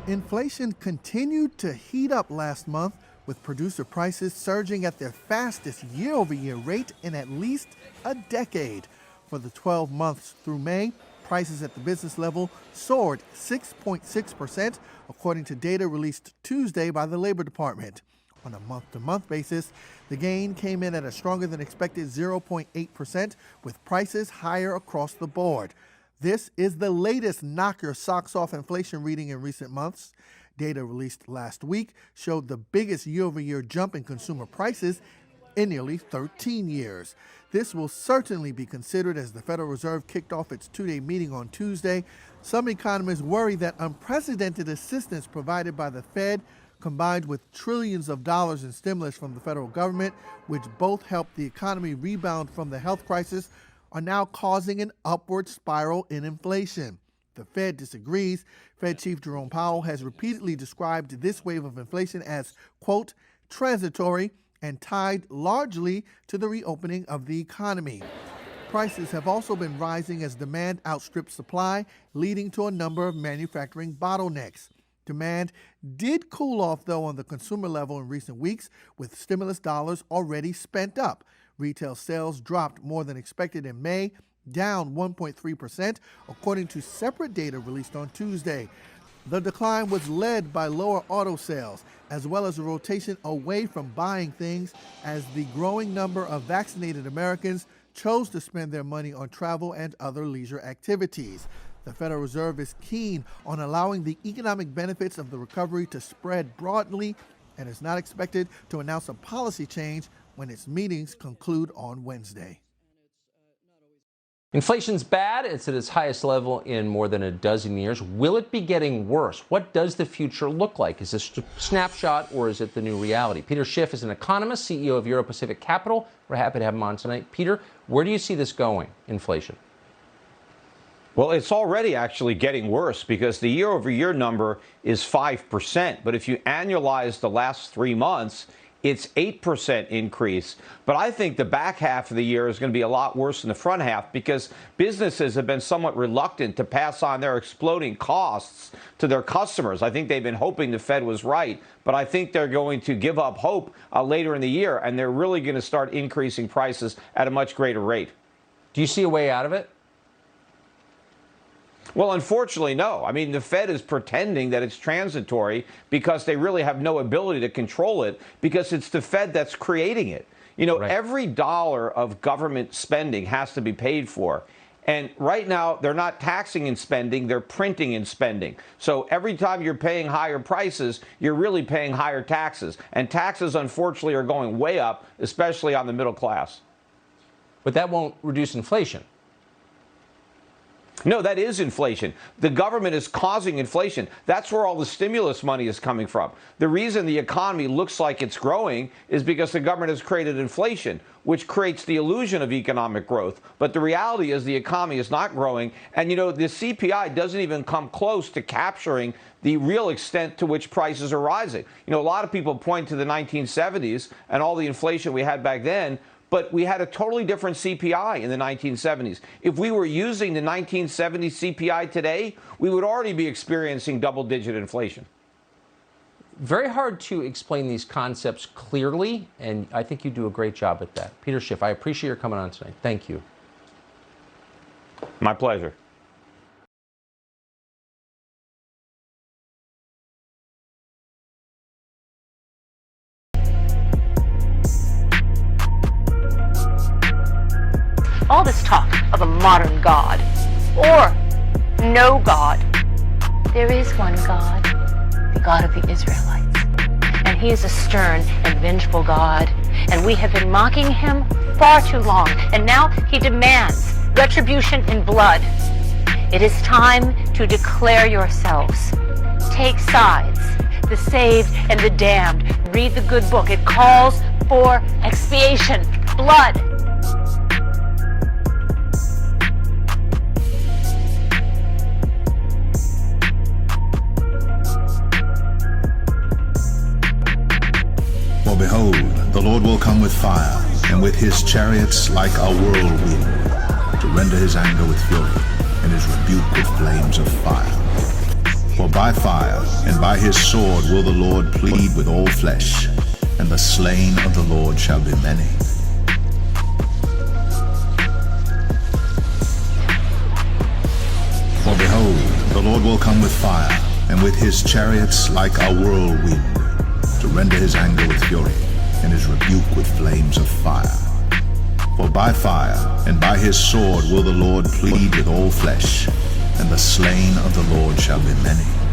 Inflation continued to heat up last month, with producer prices surging at their fastest year-over-year rate in at least a decade. For the 12 months through May, prices at the business level soared 6.6%, according to data released Tuesday by the Labor Department. On a month-to-month basis, the gain came in at a stronger than expected 0.8%, with prices higher across the board. This is the latest knock-your-socks-off inflation reading in recent months. Data released last week showed the biggest year-over-year jump in consumer prices in nearly 13 years. This will certainly be considered as the Federal Reserve kicked off its two-day meeting on Tuesday. Some economists worry that unprecedented assistance provided by the Fed, combined with trillions of dollars in stimulus from the federal government, which both helped the economy rebound from the health crisis, are now causing an upward spiral in inflation. The Fed disagrees. Fed Chief Jerome Powell has repeatedly described this wave of inflation as, quote, transitory and tied largely to the reopening of the economy. Prices have also been rising as demand outstrips supply, leading to a number of manufacturing bottlenecks. Demand did cool off, though, on the consumer level in recent weeks, with stimulus dollars already spent up. Retail sales dropped more than expected in May, down 1.3%, according to separate data released on Tuesday. The decline was led by lower auto sales, as well as a rotation away from buying things as the growing number of vaccinated Americans chose to spend their money on travel and other leisure activities. The Federal Reserve is keen on allowing the economic benefits of the recovery to spread broadly and is not expected to announce a policy change when its meetings conclude on Wednesday. Inflation's bad. It's at its highest level in more than a dozen years. Will it be getting worse? What does the future look like? Is this a snapshot or is it the new reality? Peter Schiff is an economist, CEO of Euro Pacific Capital. We're happy to have him on tonight. Peter, where do you see this going, inflation? Well, it's already actually getting worse because the year-over-year number is 5%. But if you annualize the last 3 months, it's 8% increase. But I think the back half of the year is going to be a lot worse than the front half because businesses have been somewhat reluctant to pass on their exploding costs to their customers. I think they've been hoping the Fed was right, but I think they're going to give up hope later in the year, and they're really going to start increasing prices at a much greater rate. Do you see a way out of it? Well, unfortunately, no. I mean, the Fed is pretending that it's transitory because they really have no ability to control it because it's the Fed that's creating it. You know, Every dollar of government spending has to be paid for. And right now, they're not taxing in spending, they're printing in spending. So every time you're paying higher prices, you're really paying higher taxes. And taxes, unfortunately, are going way up, especially on the middle class. But that won't reduce inflation. No, that is inflation. The government is causing inflation. That's where all the stimulus money is coming from. The reason the economy looks like it's growing is because the government has created inflation, which creates the illusion of economic growth. But the reality is the economy is not growing. And, you know, the CPI doesn't even come close to capturing the real extent to which prices are rising. You know, a lot of people point to the 1970s and all the inflation we had back then. But we had a totally different CPI in the 1970s. If we were using the 1970s CPI today, we would already be experiencing double-digit inflation. Very hard to explain these concepts clearly, and I think you do a great job at that. Peter Schiff, I appreciate your coming on tonight. Thank you. My pleasure. All this talk of a modern God or no God. There is one God, the God of the Israelites. And he is a stern and vengeful God. And we have been mocking him far too long. And now he demands retribution in blood. It is time to declare yourselves. Take sides, the saved and the damned. Read the good book. It calls for expiation, blood. For behold, the Lord will come with fire, and with his chariots like a whirlwind, to render his anger with fury, and his rebuke with flames of fire. For For by fire and by his sword will the Lord plead with all flesh, and the slain of the Lord shall be many. For behold, the Lord will come with fire, and with his chariots like a whirlwind, to render his anger with fury, and his rebuke with flames of fire. For by fire and by his sword will the Lord plead with all flesh, and the slain of the Lord shall be many.